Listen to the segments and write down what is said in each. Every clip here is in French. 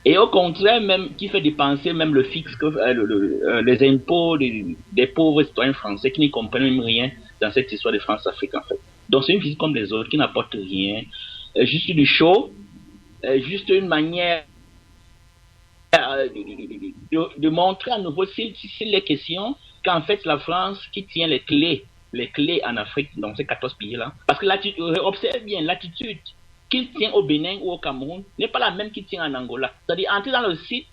Et au contraire, même, qui fait dépenser même le fixe, les impôts des pauvres citoyens français qui ne comprennent même rien dans cette histoire de France-Afrique, en fait. Donc, c'est une visite comme les autres qui n'apporte rien. Juste du show, juste une manière de montrer à nouveau, s'il est question, qu'en fait, la France qui tient les clés en Afrique, dans ces 14 pays-là. Parce que observe bien, l'attitude qu'il tient au Bénin ou au Cameroun n'est pas la même qu'il tient en Angola. C'est-à-dire, entrez dans le site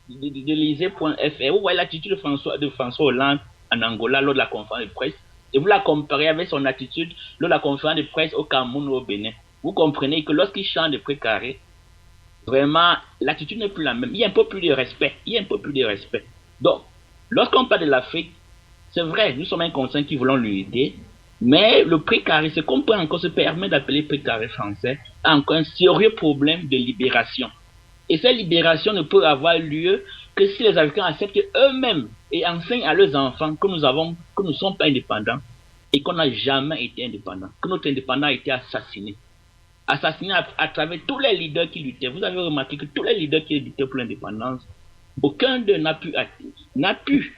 de l'Elysée.fr, vous voyez l'attitude de François Hollande en Angola lors de la conférence de presse, et vous la comparez avec son attitude lors de la conférence de presse au Cameroun ou au Bénin. Vous comprenez que lorsqu'il chante de précaré, vraiment, l'attitude n'est plus la même. Il y a un peu plus de respect. Donc, lorsqu'on parle de l'Afrique, c'est vrai, nous sommes inconscients qui voulons l'unité, mais le précaré, ce qu'on peut encore se permettre d'appeler précaré français, a encore un sérieux problème de libération. Et cette libération ne peut avoir lieu que si les Africains acceptent eux-mêmes et enseignent à leurs enfants que nous ne sommes pas indépendants et qu'on n'a jamais été indépendants, que notre indépendance a été assassiné à travers tous les leaders qui luttaient. Vous avez remarqué que tous les leaders qui luttaient pour l'indépendance, aucun d'eux n'a pu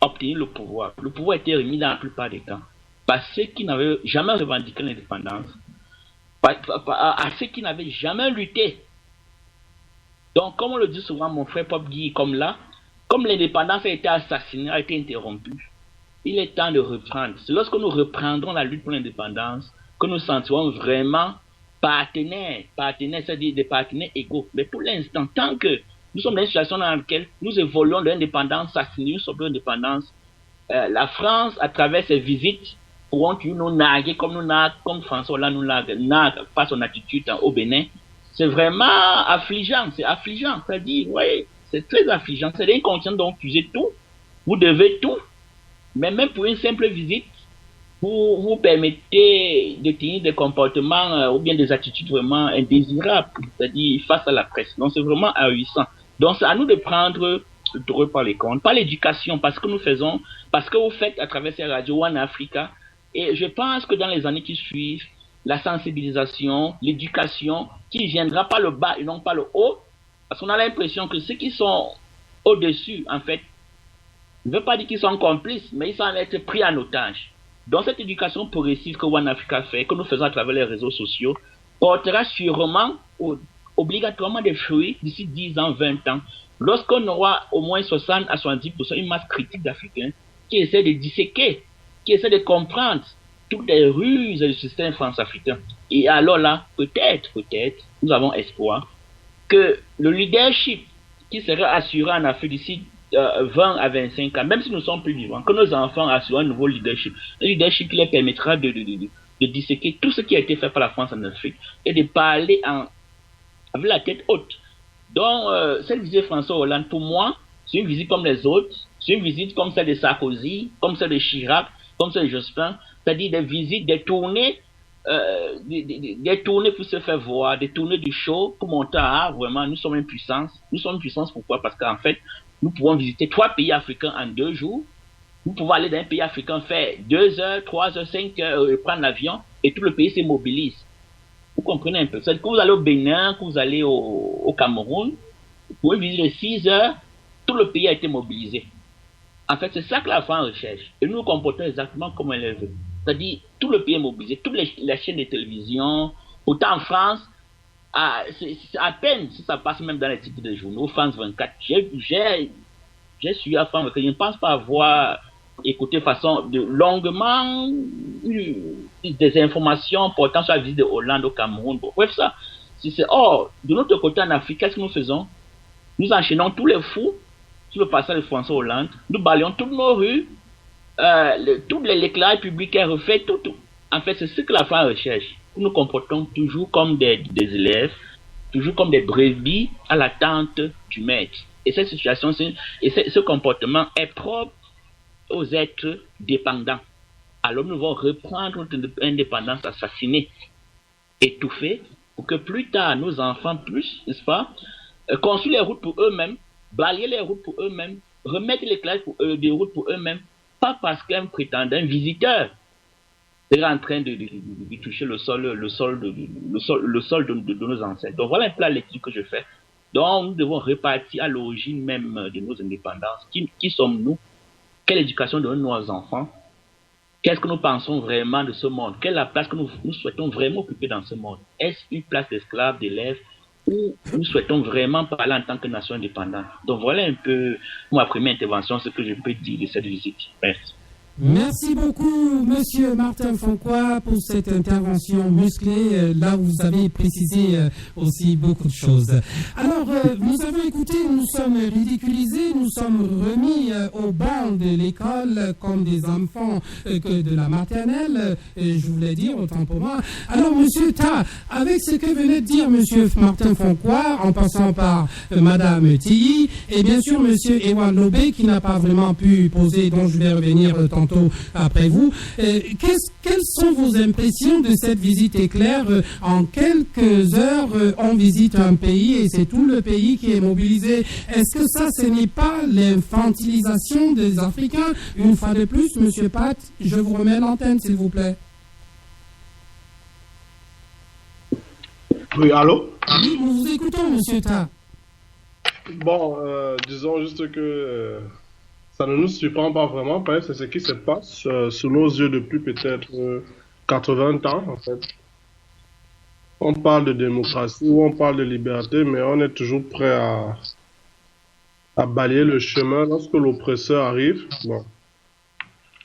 obtenir le pouvoir. Le pouvoir était remis dans la plupart des cas par ceux qui n'avaient jamais revendiqué l'indépendance, à ceux qui n'avaient jamais lutté. Donc, comme on le dit souvent, mon frère Pop Guy, comme l'indépendance a été assassinée, a été interrompue, il est temps de reprendre. C'est lorsque nous reprendrons la lutte pour l'indépendance que nous sentirons vraiment partenaires, c'est-à-dire des partenaires égaux. Mais pour l'instant, tant que nous sommes dans une situation dans laquelle nous évoluons de l'indépendance assassinée sur l'indépendance, la France, à travers ses visites, pourront nous narguer comme François Hollande nous nargue par son attitude au Bénin. C'est vraiment affligeant, c'est-à-dire, oui, c'est très affligeant, c'est inconscient donc utiliser tout, vous devez tout, mais même pour une simple visite, vous permettez de tenir des comportements ou bien des attitudes vraiment indésirables, c'est-à-dire face à la presse. Donc c'est vraiment ahurissant. Donc c'est à nous de prendre le taureau par les cornes, par l'éducation, parce que vous faites à travers ces radios One Africa, et je pense que dans les années qui suivent, la sensibilisation, l'éducation, qui viendra par le bas et non par le haut, parce qu'on a l'impression que ceux qui sont au-dessus, en fait, ne veut pas dire qu'ils sont complices, mais ils semblent être pris en otage. Donc cette éducation progressive que One Africa fait, que nous faisons à travers les réseaux sociaux, portera sûrement, obligatoirement des fruits d'ici 10 ans, 20 ans, lorsqu'on aura au moins 60 à 70% une masse critique d'Africains qui essaie de disséquer, qui essaie de comprendre toutes les ruses du système france-africain. Et alors là, peut-être, nous avons espoir que le leadership qui sera assuré en Afrique d'ici 20 à 25 ans, même si nous sommes plus vivants, que nos enfants assurent un nouveau leadership, un leadership qui leur permettra de disséquer tout ce qui a été fait par la France en Afrique et de parler avec la tête haute. Donc, cette visite de François Hollande, pour moi, c'est une visite comme les autres, c'est une visite comme celle de Sarkozy, comme celle de Chirac, comme celle de Jospin, c'est-à-dire des visites, des tournées pour se faire voir, des tournées du show pour montrer vraiment, nous sommes une puissance. Nous sommes une puissance pourquoi? Parce qu'en fait, nous pouvons visiter 3 pays africains en 2 jours. Nous pouvons aller dans un pays africain, faire 2 heures, 3 heures, 5 heures, prendre l'avion et tout le pays se mobilise. Vous comprenez un peu? C'est-à-dire que vous allez au Bénin, que vous allez au Cameroun, vous pouvez visiter 6 heures, tout le pays a été mobilisé. En fait, c'est ça que la France recherche. Et nous nous comportons exactement comme elle veut. C'est-à-dire, tout le pays est mobilisé, toutes les chaînes de télévision. Pourtant, en France, c'est à peine si ça passe même dans les titres de journaux. France 24, j'ai suivi à France 24. Je ne pense pas avoir écouté longuement des informations portant sur la visite de Hollande au Cameroun. Bon, bref, ça. De notre côté en Afrique, qu'est-ce que nous faisons? Nous enchaînons tous les fous sur le passage de François Hollande. Nous balayons toutes nos rues. Tout l'éclairage public est refait, tout. En fait, c'est ce que la France recherche. Nous nous comportons toujours comme des élèves, toujours comme des brebis à l'attente du maître. Et cette situation, ce comportement est propre aux êtres dépendants. Alors nous devons reprendre notre indépendance assassinée, étouffée, pour que plus tard nos enfants puissent, n'est-ce pas, construire les routes pour eux-mêmes, balayer les routes pour eux-mêmes, remettre l'éclairage des routes pour eux-mêmes, pas parce qu'un prétendant, un visiteur, est en train de toucher le sol de nos ancêtres. Donc voilà un peu la lecture que je fais. Donc, nous devons repartir à l'origine même de nos indépendances. Qui sommes-nous? Quelle éducation donnons-nous aux enfants? Qu'est-ce que nous pensons vraiment de ce monde? Quelle est la place que nous souhaitons vraiment occuper dans ce monde? Est-ce une place d'esclave, d'élève, ou nous souhaitons vraiment parler en tant que nation indépendante? Donc voilà un peu ma première intervention, ce que je peux dire de cette visite. Merci. Merci beaucoup, Monsieur Martin Foncois, pour cette intervention musclée. Là, vous avez précisé aussi beaucoup de choses. Alors, nous avons écouté, nous sommes ridiculisés, nous sommes remis au banc de l'école comme des enfants que de la maternelle, je voulais dire, autant pour moi. Alors, Monsieur Ta, avec ce que venait de dire Monsieur Martin Foncois, en passant par Madame Tilly, et bien sûr Monsieur Ewan Lobé, qui n'a pas vraiment pu poser, dont je vais revenir tantôt après vous. Quelles sont vos impressions de cette visite éclair? En quelques heures, on visite un pays et c'est tout le pays qui est mobilisé. Est-ce que ça, ce n'est pas l'infantilisation des Africains? Une fois de plus, Monsieur Pat, je vous remets l'antenne, s'il vous plaît. Oui, allô? Oui, nous vous écoutons, Monsieur Ta. Bon, disons juste que ça ne nous surprend pas vraiment, parce que c'est ce qui se passe sous nos yeux depuis peut-être 80 ans, en fait. On parle de démocratie ou on parle de liberté, mais on est toujours prêt à balayer le chemin lorsque l'oppresseur arrive. Bon.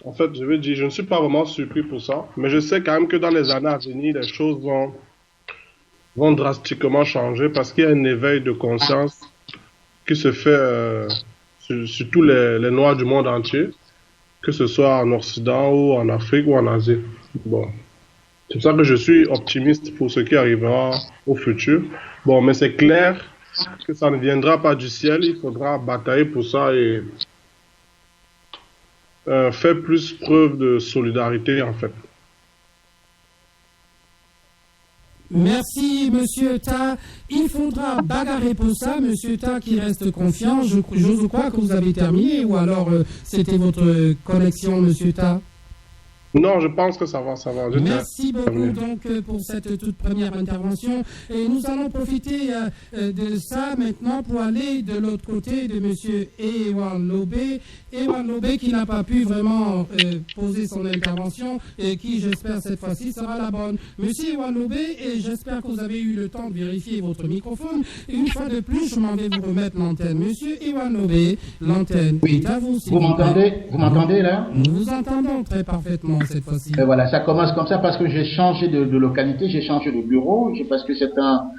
En fait, je veux dire, je ne suis pas vraiment surpris pour ça, mais je sais quand même que dans les années à venir, les choses vont drastiquement changer parce qu'il y a un éveil de conscience qui se fait sur tous les Noirs du monde entier, que ce soit en Occident ou en Afrique ou en Asie. Bon. C'est pour ça que je suis optimiste pour ce qui arrivera au futur. Bon, mais c'est clair que ça ne viendra pas du ciel, il faudra batailler pour ça et faire plus preuve de solidarité, en fait. Merci, Monsieur Ta. Il faudra bagarrer pour ça, Monsieur Ta, qui reste confiant. Je crois que vous avez terminé, ou alors c'était votre connexion, Monsieur Ta? Non, je pense que ça va. Merci beaucoup donc pour cette toute première intervention. Et nous allons profiter de ça maintenant pour aller de l'autre côté de Monsieur Ewan Lobé. Ewan Lobé qui n'a pas pu vraiment poser son intervention et qui, j'espère, cette fois-ci sera la bonne. Monsieur Ewan Lobé, et j'espère que vous avez eu le temps de vérifier votre microphone. Une fois de plus, je m'en vais vous remettre l'antenne. Monsieur Ewan Lobé, l'antenne est à vous. Vous m'entendez là? Nous vous entendons très parfaitement cette fois-ci. Voilà, ça commence comme ça parce que j'ai changé de localité, j'ai changé de bureau, parce que c'est un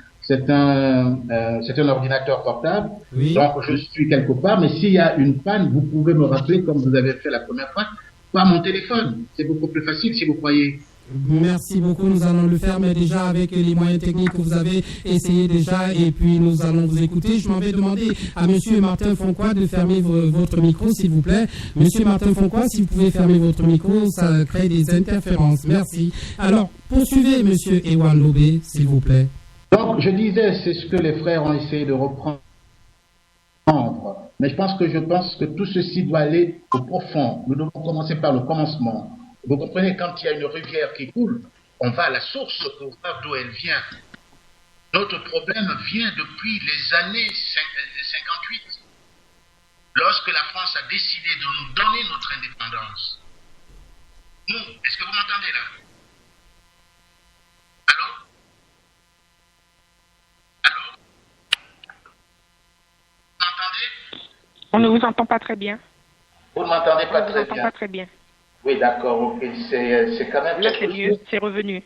ordinateur portable. Oui. Donc je suis quelque part, mais s'il y a une panne, vous pouvez me rappeler comme vous avez fait la première fois par mon téléphone. C'est beaucoup plus facile si vous croyez. Merci beaucoup, nous allons le faire, mais déjà avec les moyens techniques que vous avez essayé déjà, et puis nous allons vous écouter. Je m'en vais demander à Monsieur Martin Foncois de fermer votre micro, s'il vous plaît. Monsieur Martin Foncois, si vous pouvez fermer votre micro, ça crée des interférences. Merci. Alors, poursuivez Monsieur Ewan Lobé, s'il vous plaît. Donc, je disais, c'est ce que les frères ont essayé de reprendre. Mais je pense que tout ceci doit aller au profond. Nous devons commencer par le commencement. Vous comprenez, quand il y a une rivière qui coule, on va à la source pour voir d'où elle vient. Notre problème vient depuis les années 58, lorsque la France a décidé de nous donner notre indépendance. Nous, est-ce que vous m'entendez là? Allô? Allô? Vous m'entendez? On ne vous entend pas très bien. Vous ne m'entendez pas On ne vous très entend bien. pas très bien. Oui, d'accord, ok. C'est quand même... Là, c'est mieux, c'est revenu.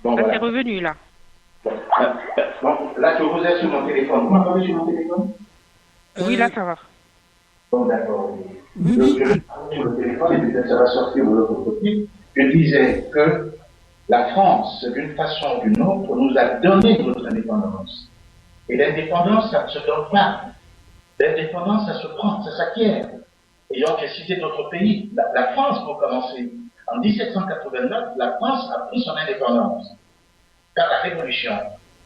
Bon, Là, voilà. c'est revenu, là. Bon, là, je vous ai sur mon téléphone. Vous m'entendez sur mon téléphone? Oui, là, ça va. Bon, d'accord. Oui, Donc, oui. je vais parler sur le téléphone et peut-être ça va sortir de l'autre côté. Je disais que la France, d'une façon ou d'une autre, nous a donné notre indépendance. Et l'indépendance, ça ne se donne pas. L'indépendance, ça se prend, ça s'acquiert. Et donc, j'ai cité d'autres pays. La France, pour commencer. En 1789, la France a pris son indépendance. Dans la Révolution,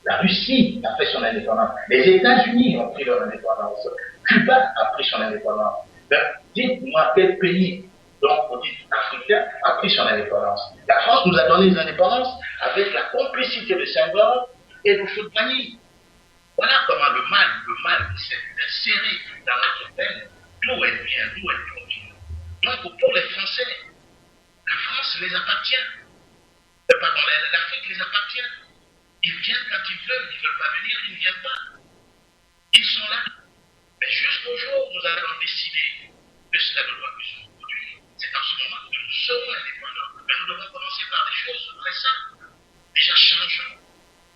la Russie a pris son indépendance. Les États-Unis ont pris leur indépendance. Cuba a pris son indépendance. Ben, dites-moi quel pays, donc on dit africain, a pris son indépendance. La France nous a donné l'indépendance avec la complicité de Senghor et de Soudani. Voilà comment le mal s'est inséré dans notre peine, d'où elle vient, d'où elle provient. Donc pour les Français, la France les appartient. Pardon, l'Afrique les appartient. Ils viennent quand ils veulent pas venir, ils ne viennent pas. Ils sont là. Mais jusqu'au jour où nous allons décider que cela ne doit plus se produire, c'est en ce moment que nous serons indépendants. Mais nous devons commencer par des choses très simples. Déjà, changeons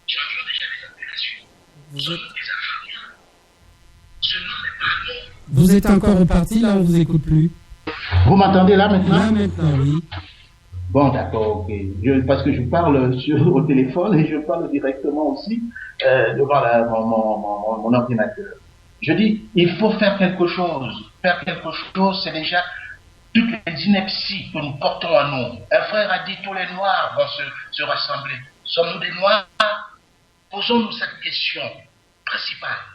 déjà les appellations. Nous sommes des Africains. Ce nom n'est pas non. Vous êtes encore reparti, là, on vous écoute plus. Vous m'entendez là maintenant? Là, maintenant, oui. Bon, d'accord, ok. Parce que je parle au téléphone et je parle directement aussi devant mon ordinateur. Je dis, il faut faire quelque chose. Faire quelque chose, c'est déjà toutes les inepties que nous portons en nous. Un frère a dit, tous les Noirs vont se rassembler. Sommes-nous des Noirs? Posons-nous cette question principale.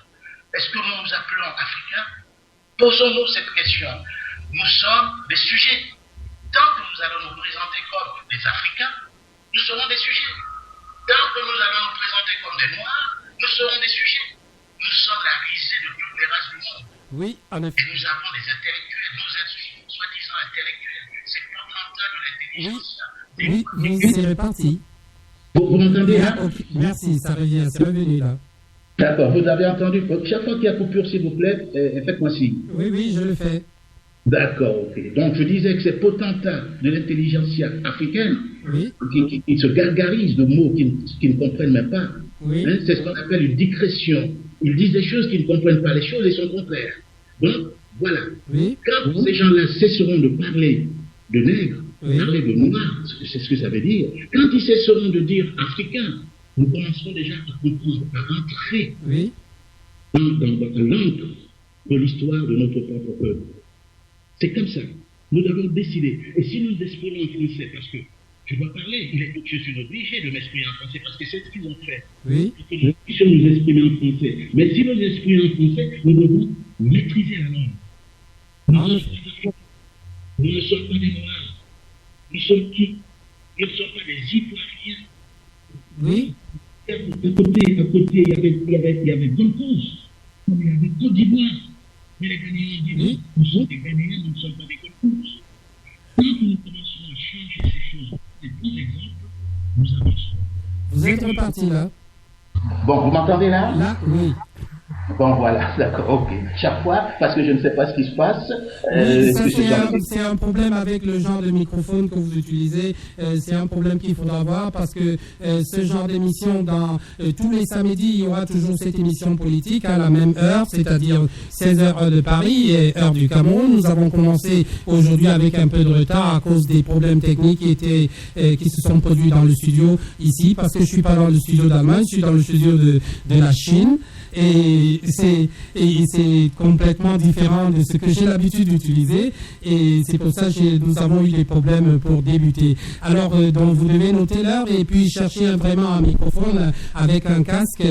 Est-ce que nous nous appelons Africains? Posons-nous cette question. Nous sommes des sujets. Tant que nous allons nous présenter comme des Africains, nous serons des sujets. Tant que nous allons nous présenter comme des Noirs, nous serons des sujets. Nous sommes la risée de toutes les races du monde. Oui, en effet. Et nous avons des intellectuels, nos soi-disant intellectuels. C'est pas mental de l'intelligence. Oui, oui, c'est reparti. Vous m'entendez là? Okay. Merci, ça revient, c'est revenu là. D'accord, vous avez entendu. Chaque fois qu'il y a coupure, s'il vous plaît, faites-moi signe. Oui, je le fais. D'accord, ok. Donc je disais que ces potentats de l'intelligentsia africaine oui. qui se gargarisent de mots qu'ils ne comprennent même pas, oui. Hein, c'est ce qu'on appelle une digression. Ils disent des choses qu'ils ne comprennent pas, les choses et sont contraires. Donc voilà. Oui. Quand ces gens-là cesseront de parler de nègres, oui. parler de noirs, c'est ce que ça veut dire, quand ils cesseront de dire africains, nous commencerons déjà à comprendre, à entrer oui. dans l'encre de l'histoire de notre propre peuple. C'est comme ça. Nous avons décidé. Et si nous exprimons en français, parce que je dois parler, je suis obligé de m'exprimer en français, parce que c'est ce qu'ils ont fait. Oui. Nous puissions nous exprimer en français. Mais si nous exprimons en français, nous devons maîtriser la langue. Nous ne sommes pas des Noirs. Nous sommes qui? Nous ne sommes pas des Ivoiriens. Oui. À côté, il y avait Gompos, comme il y avait Côte d'Ivoire. Mais les Ghanéens disent, oui. Nous sommes des Ghanéens, nous ne sommes pas des Gompos. Quand nous commençons à changer ces choses, des bons exemples, nous avançons. Vous êtes reparti là? Bon, vous m'entendez là? Là, oui. Bon, voilà, d'accord, ok. Chaque fois, parce que je ne sais pas ce qui se passe. Oui, ça c'est un problème avec le genre de microphone que vous utilisez. C'est un problème qu'il faudra voir parce que ce genre d'émission, dans tous les samedis, il y aura toujours cette émission politique à la même heure, c'est-à-dire 16h heure de Paris et heure du Cameroun. Nous avons commencé aujourd'hui avec un peu de retard à cause des problèmes techniques qui se sont produits dans le studio ici, parce que je suis pas dans le studio d'Allemagne, je suis dans le studio de la Chine. Et c'est complètement différent de ce que j'ai l'habitude d'utiliser et c'est pour ça que nous avons eu des problèmes pour débuter. Alors donc vous devez noter l'heure et puis chercher vraiment un microphone avec un casque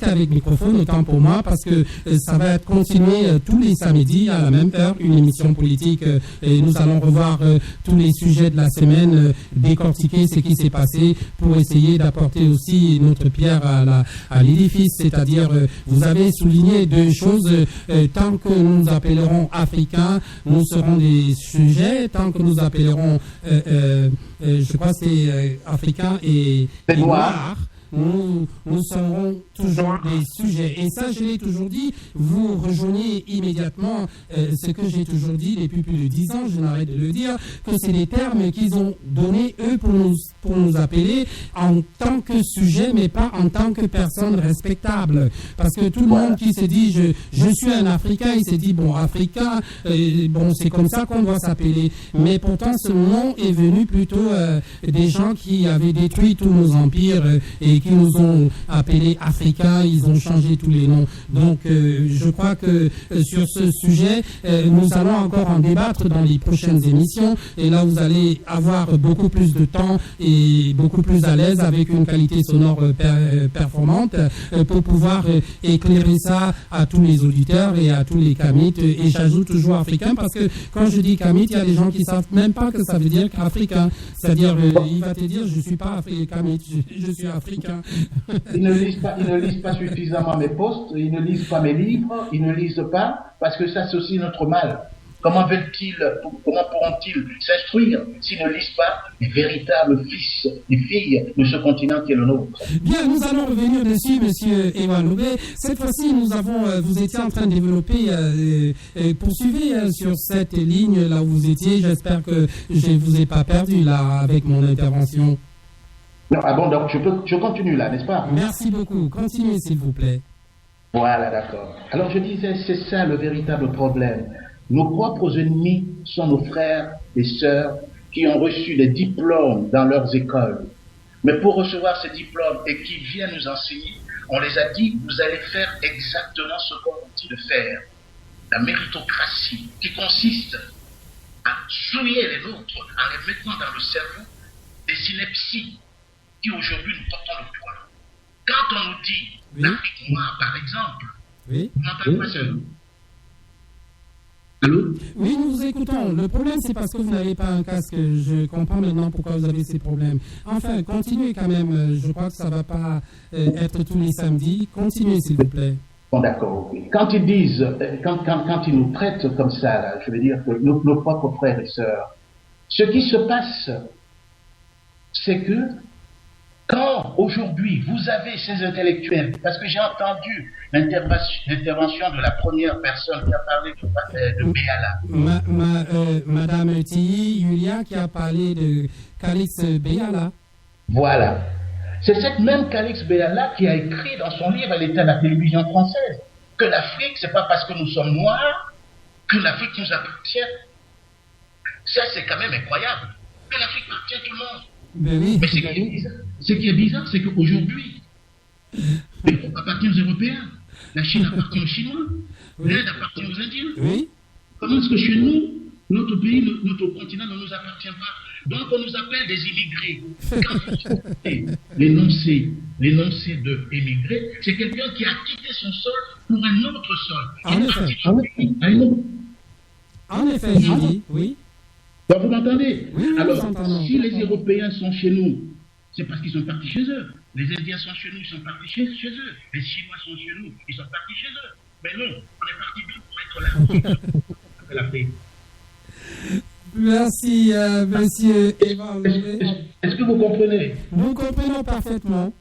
avec microphone, autant pour moi, parce que ça va être continué tous les samedis à la même heure, une émission politique et nous allons revoir tous les sujets de la semaine, décortiquer ce qui s'est passé pour essayer d'apporter aussi notre pierre à l'édifice, c'est-à-dire vous avez souligné deux choses. Tant que nous appellerons africains, nous serons des sujets. Tant que nous appellerons, je crois que c'est africains et noirs, nous serons toujours des sujets. Et ça, je l'ai toujours dit, vous rejoignez immédiatement ce que j'ai toujours dit depuis plus de 10 ans, je n'arrête de le dire, que c'est des termes qu'ils ont donnés, eux, pour nous appeler en tant que sujet, mais pas en tant que personne respectable. Parce que tout le monde qui se dit, je suis un Africain, il se dit, bon, Africain, bon, c'est comme ça qu'on doit s'appeler. Mais pourtant, ce nom est venu plutôt des gens qui avaient détruit tous nos empires et qui nous ont appelés Africains, ils ont changé tous les noms. Donc, je crois que sur ce sujet, nous allons encore en débattre dans les prochaines émissions. Et là, vous allez avoir beaucoup plus de temps et beaucoup plus à l'aise avec une qualité sonore performante pour pouvoir éclairer ça à tous les auditeurs et à tous les kamites. Et j'ajoute toujours africain parce que quand je dis kamite, il y a des gens qui savent même pas que ça veut dire africain. C'est-à-dire, il va te dire, je suis pas kamite, je suis africain. hein. Ils ne lisent pas suffisamment mes posts, ils ne lisent pas mes livres, ils ne lisent pas, parce que ça, c'est aussi notre mal. Comment pourront-ils s'instruire s'ils ne lisent pas les véritables fils et filles de ce continent qui est le nôtre? Bien, nous allons revenir dessus, Monsieur Ewa Loubet. Cette fois-ci, vous étiez en train de développer, poursuivez sur cette ligne là où vous étiez. J'espère que je ne vous ai pas perdu là avec mon intervention. Non, ah bon, donc je continue là, n'est-ce pas? Merci beaucoup. Continuez, s'il vous plaît. Voilà, d'accord. Alors je disais, c'est ça le véritable problème. Nos propres ennemis sont nos frères et sœurs qui ont reçu des diplômes dans leurs écoles. Mais pour recevoir ces diplômes et qui viennent nous enseigner, on les a dit, vous allez faire exactement ce qu'on vous dit de faire. La méritocratie qui consiste à souiller les nôtres en les mettant dans le cerveau des synapses qui aujourd'hui nous portons le poids. Quand on nous dit l'Afrique noire, par exemple, vous m'entendez pas seul? Allô? Oui, nous vous écoutons. Le problème, c'est parce que vous n'avez pas un casque. Je comprends maintenant pourquoi vous avez ces problèmes. Enfin, continuez quand même. Je crois que ça ne va pas être tous les samedis. Continuez, s'il vous plaît. Bon, d'accord, ok. Quand ils disent, quand ils nous traitent comme ça, là, je veux dire que nos propres frères et sœurs, ce qui se passe, c'est que quand aujourd'hui vous avez ces intellectuels, parce que j'ai entendu l'intervention de la première personne qui a parlé de Béala. Madame Tilly, Yulia, qui a parlé de Calix Béala. Voilà. C'est cette même Calix Béala qui a écrit dans son livre, elle était à la télévision française, que l'Afrique, c'est pas parce que nous sommes noirs que l'Afrique nous appartient. Ça, c'est quand même incroyable. Que l'Afrique appartient à tout le monde. Ben oui. Mais ce qui est bizarre, c'est qu'aujourd'hui, l'Europe appartient aux Européens, la Chine appartient aux Chinois, l'Inde appartient aux Indiens. Oui. Comment est-ce que chez nous, notre pays, notre continent ne nous appartient pas? Donc on nous appelle des immigrés. Quand vous écoutez l'énoncé de émigré, c'est quelqu'un qui a quitté son sol pour un autre sol. En effet, je dis, oui. Donc, vous m'entendez? Oui, alors, si les Européens sont chez nous, c'est parce qu'ils sont partis chez eux. Les Indiens sont chez nous, ils sont partis chez eux. Les Chinois sont chez nous, ils sont partis chez eux. Mais non, on est parti d'où pour être là? l'Afrique. Merci, monsieur Evan. Est-ce que vous comprenez? Nous comprenons parfaitement.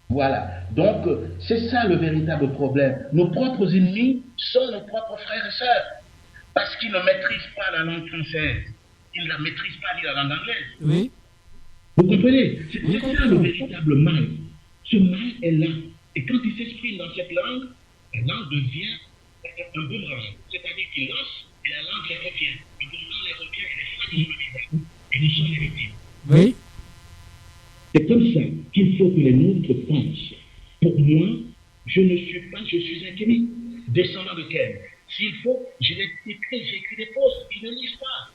Voilà. Donc, c'est ça le véritable problème. Nos propres ennemis sont nos propres frères et sœurs. Parce qu'ils ne maîtrisent pas la langue française. Ils ne la maîtrisent pas ni la langue anglaise. Oui. Vous comprenez? C'est ça le véritable mal. Ce mal est là. Et quand il s'exprime dans cette langue, la langue devient un boomerang. C'est-à-dire qu'il lance et la langue les revient. Le boomerang les revient et les frappe sur le visage. Et nous sommes les victimes. Oui. C'est comme ça qu'il faut que les nôtres pensent. Pour moi, je suis un Kémi, descendant de Ken. S'il faut, j'ai écrit des posts, ils ne lisent pas.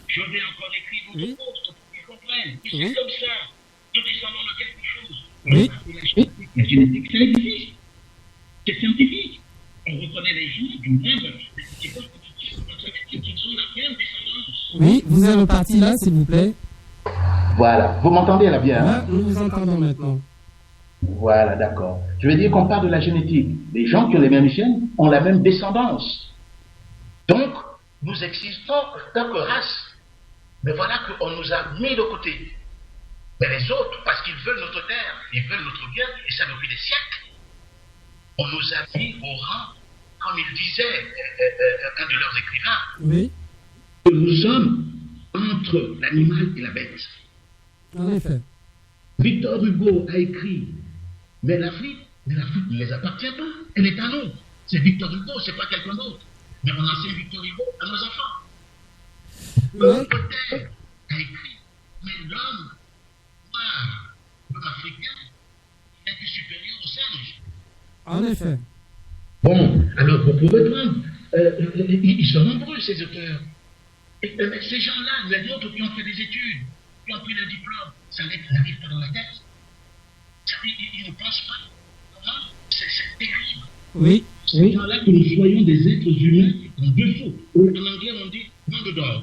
Je vais encore écrire d'autres posts pour qu'ils comprennent. Et c'est comme ça, nous descendons de quelque chose. Oui. La génétique, ça existe. C'est scientifique. On reconnaît les gens du même, qui sont la même descendance. Oui, vous êtes reparti là, s'il vous plaît. Voilà. Vous m'entendez là bien? Là, nous vous entendons maintenant. Voilà, d'accord. Je veux dire qu'on parle de la génétique. Les gens qui ont les mêmes gènes ont la même descendance. Donc, nous existons en tant que race. Mais voilà qu'on nous a mis de côté. Mais les autres, parce qu'ils veulent notre terre, ils veulent notre bien, et ça depuis des siècles, on nous a mis au rang, comme il disait un de leurs écrivains, Oui. que nous sommes entre l'animal et la bête. En effet. Victor Hugo a écrit, mais l'Afrique ne les appartient pas, elle est à nous. C'est Victor Hugo, c'est pas quelqu'un d'autre. Mais on enseigne Victor Hugo à nos enfants. Peut-être a écrit, mais l'homme noir, l'homme africain, est plus supérieur au singe. En effet. Bon, alors vous pouvez prendre, ils sont nombreux ces auteurs. Et ces gens-là, il y a d'autres qui ont fait des études, qui ont pris le diplôme, ça n'arrive pas dans la tête. Ils ne pensent pas. Comment? C'est terrible. Oui. Ces gens-là, que nous soyons des êtres humains en dessous. En anglais, on dit underdog,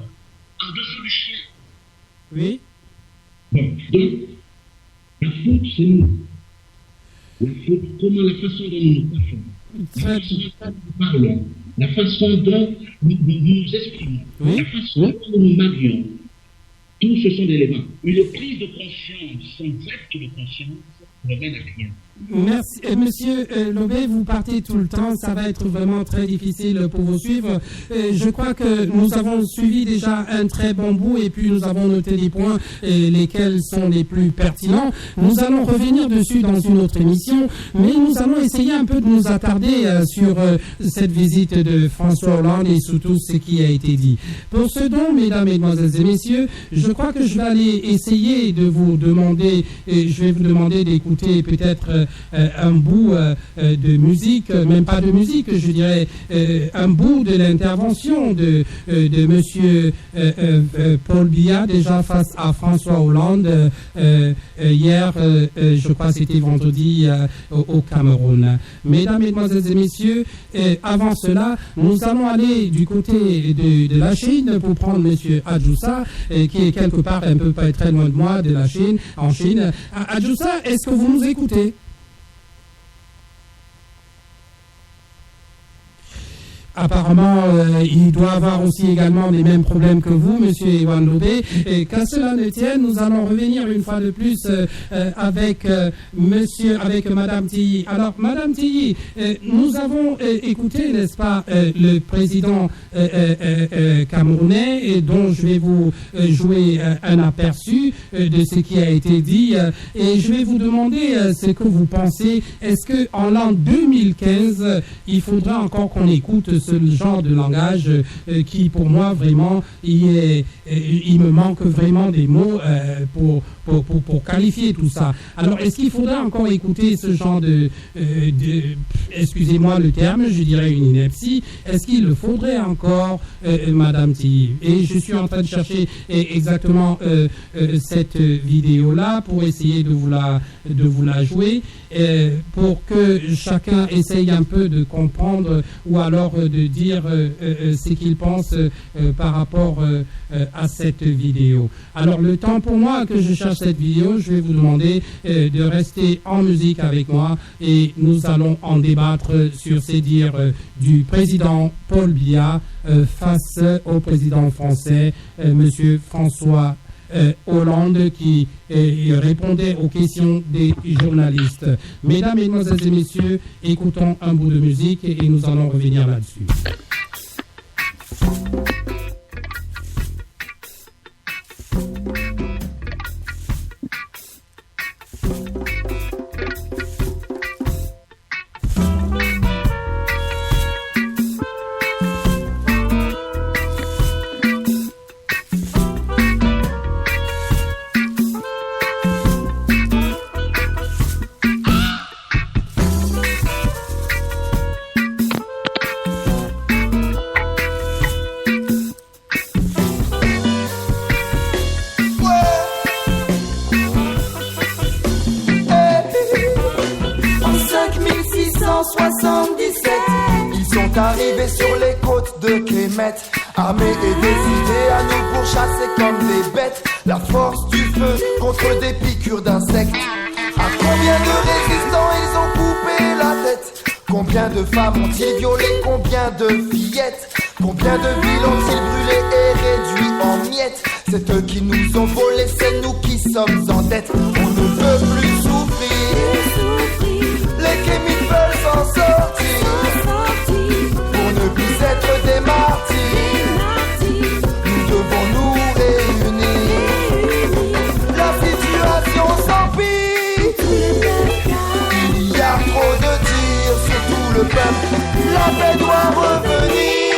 en dessous du chien. Oui. Bon, donc, la faute, c'est nous. comment la façon dont nous nous parlons, la façon dont nous parlons, la façon dont nous exprimons, la façon dont nous marions, tout ce sont des éléments. Une prise de conscience sans acte de conscience ne mène à rien. Merci. Monsieur Lobé, vous partez tout le temps, ça va être vraiment très difficile pour vous suivre. Je crois que nous avons suivi déjà un très bon bout et puis nous avons noté les points lesquels sont les plus pertinents. Nous allons revenir dessus dans une autre émission, mais nous allons essayer un peu de nous attarder sur cette visite de François Hollande et surtout ce qui a été dit. Pour ce dont, mesdames, mesdemoiselles et messieurs, je crois que je vais aller essayer de vous demander, je vais vous demander d'écouter peut-être un bout de musique, même pas de musique, je dirais un bout de l'intervention de monsieur Paul Biya, déjà face à François Hollande hier, je crois que c'était vendredi au Cameroun. Mesdames, mesdemoiselles et messieurs, avant cela, nous allons aller du côté de la Chine pour prendre monsieur Adjoussa, qui est quelque part un peu pas très loin de moi, de la Chine, en Chine. Adjoussa, est-ce que vous nous écoutez? Apparemment, il doit avoir aussi également les mêmes problèmes que vous, monsieur Ewan Lobé. Et qu'à cela ne tienne, nous allons revenir une fois de plus avec madame Tilly. Alors, madame Tilly, nous avons écouté, n'est-ce pas, le président camerounais, et dont je vais vous jouer un aperçu de ce qui a été dit. Et je vais vous demander ce que vous pensez. Est-ce qu'en l'an 2015, il faudra encore qu'on écoute ce genre de langage qui, pour moi, vraiment, il me manque vraiment des mots pour qualifier tout ça. Alors, est-ce qu'il faudra encore écouter ce genre excusez-moi le terme, je dirais une ineptie, est-ce qu'il le faudrait encore, Madame Tilly? Et je suis en train de chercher exactement cette vidéo-là pour essayer de vous la jouer, pour que chacun essaye un peu de comprendre ou alors de dire ce qu'il pense par rapport à cette vidéo. Alors, le temps pour moi que je cherche cette vidéo, je vais vous demander de rester en musique avec moi et nous allons en débattre sur ces dires du président Paul Biya face au président français, monsieur François Hollande, qui répondait aux questions des journalistes. Mesdames, mesdemoiselles et messieurs, écoutons un bout de musique et nous allons revenir là-dessus. Arrivés sur les côtes de Kemet, armés et décidés à nous pourchasser comme des bêtes. La force du feu contre des piqûres d'insectes. À combien de résistants ils ont coupé la tête? Combien de femmes ont-ils violé? Combien de fillettes? Combien de villes ont-ils brûlé et réduit en miettes? C'est eux qui nous ont volé, c'est nous qui sommes en dette. On ne veut plus souffrir. Les kémiques veulent s'en sortir. Ne plus être des martyrs, nous devons nous réunir. La situation s'empire, il y a trop de tirs sur tout le peuple. La paix doit revenir,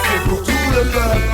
c'est pour tout le peuple.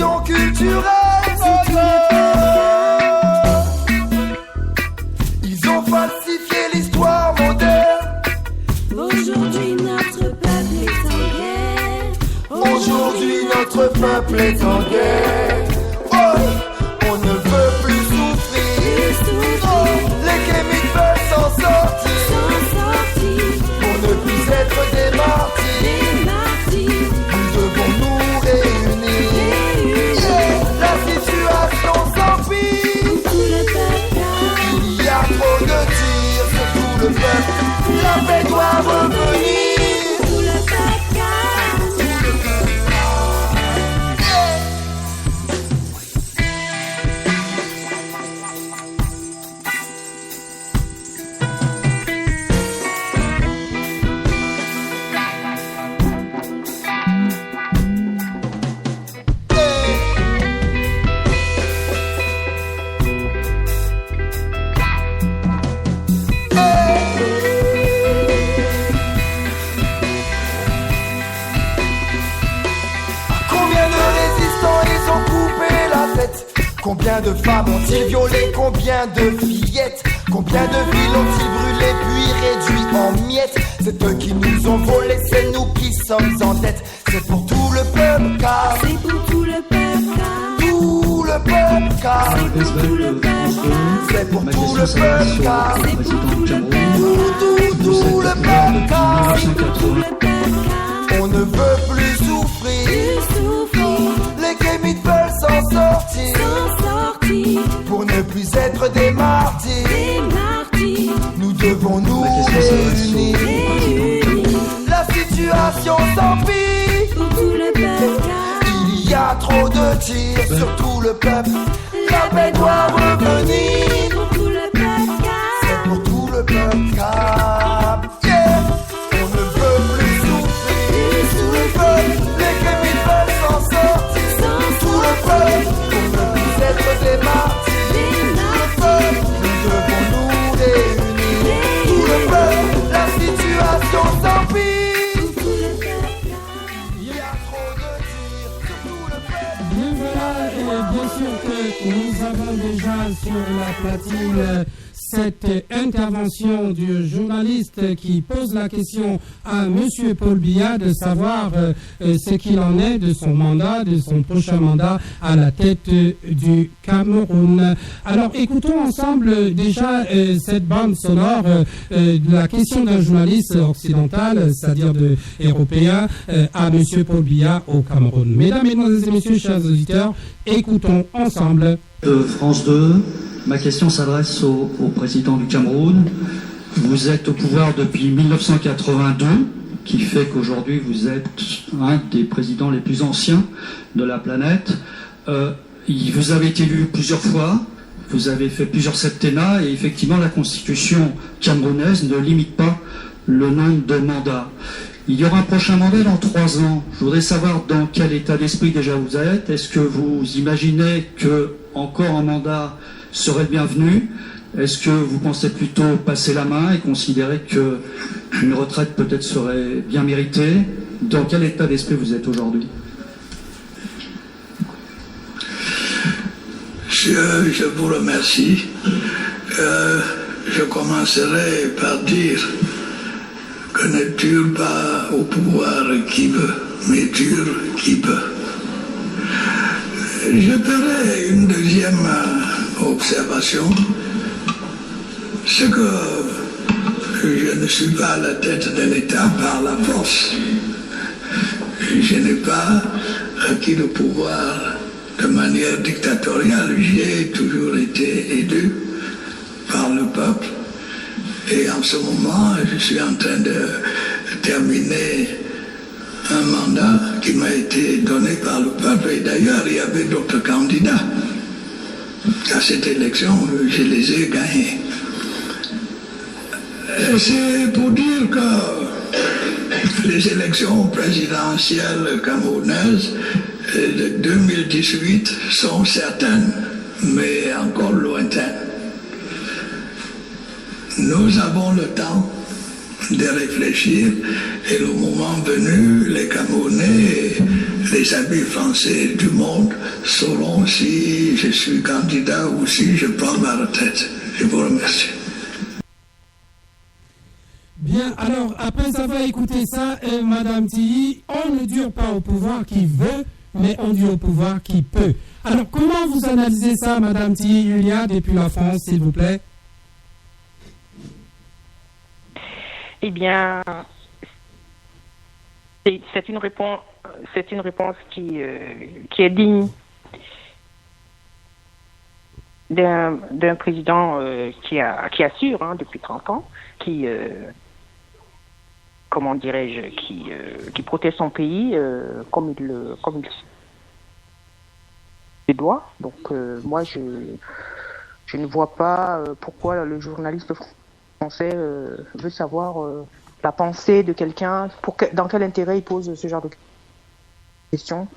traditions culturelles. Ils ont falsifié l'histoire moderne. Aujourd'hui notre peuple est en guerre. Aujourd'hui notre peuple est en guerre. Oh, on ne veut plus souffrir. Oh, les kémiques veulent s'en sortir. Pour ne plus être des martyrs. Nous devons nous réunir. La situation s'empire. Il y a trop de tirs sur tout le peuple. La paix doit revenir. Combien de femmes ont-ils violé? Combien de fillettes? Combien de villes ont-ils brûlé puis réduit en miettes? C'est eux qui nous ont volé, c'est nous qui sommes en dette. C'est pour tout le peuple car c'est pour tout le peuple car tout le peuple car c'est pour tout le peuple car c'est pour tout le peuple car c'est pour tout le peuple tout le peuple car c'est pour tout le peuple car on ne veut plus souffrir. Les kémites veulent s'en sortir. Pour ne plus être des martyrs. Nous devons nous réunir. La situation s'empire. Il y a trop de tirs sur tout le peuple. La paix doit revenir. C'est pour tout le peuple car on ne veut plus souffrir. Tout le peuple, les kémites veulent s'en sortir. Tout le peuple, pour ne plus être des martyrs. Nous devons nous réunir. Tout le peuple, la situation s'empire. Il y a trop de tirs sur tout le peuple. Bien voilà, et bien sûr que nous avons déjà sur la platine cette intervention du journaliste qui pose la question à Monsieur Paul Biya de savoir ce qu'il en est de son mandat, de son prochain mandat à la tête du Cameroun. Alors écoutons ensemble déjà cette bande sonore de la question d'un journaliste occidental, c'est-à-dire européen, à Monsieur Paul Biya au Cameroun. Mesdames, Mesdemoiselles et Messieurs, chers auditeurs, écoutons ensemble. France 2. Ma question s'adresse au président du Cameroun. Vous êtes au pouvoir depuis 1982, qui fait qu'aujourd'hui vous êtes un des présidents les plus anciens de la planète. Vous avez été élu plusieurs fois, vous avez fait plusieurs septennats, et effectivement la constitution camerounaise ne limite pas le nombre de mandats. Il y aura un prochain mandat dans 3 ans. Je voudrais savoir dans quel état d'esprit déjà vous êtes. Est-ce que vous imaginez que encore un mandat serait le bienvenu? Est-ce que vous pensez plutôt passer la main et considérer qu'une retraite peut-être serait bien méritée? Dans quel état d'esprit vous êtes aujourd'hui? Je vous remercie. Je commencerai par dire que ne tue pas au pouvoir qui veut, mais tue qui peut. Je ferai une deuxième observation, c'est que je ne suis pas à la tête de l'État par la force. Je n'ai pas acquis le pouvoir de manière dictatoriale. J'ai toujours été élu par le peuple. Et en ce moment, je suis en train de terminer un mandat qui m'a été donné par le peuple. Et d'ailleurs, il y avait d'autres candidats. À cette élection, je les ai gagnés. C'est pour dire que les élections présidentielles camerounaises de 2018 sont certaines, mais encore lointaines. Nous avons le temps de réfléchir et le moment venu, les Camerounais, les amis français du monde sauront si je suis candidat ou si je prends ma retraite. Je vous remercie. Bien, alors, après avoir écouté ça, Madame Tilly, on ne dure pas au pouvoir qui veut, mais on dure au pouvoir qui peut. Alors, comment vous analysez ça, Madame Tilly Julia, depuis la France, s'il vous plaît? Eh bien, c'est une réponse qui est digne d'un président qui assure depuis 30 ans, qui comment dirais-je, qui protège son pays comme il le doit. Donc moi je ne vois pas pourquoi le journaliste français veut savoir la pensée de quelqu'un, dans quel intérêt il pose ce genre de questions.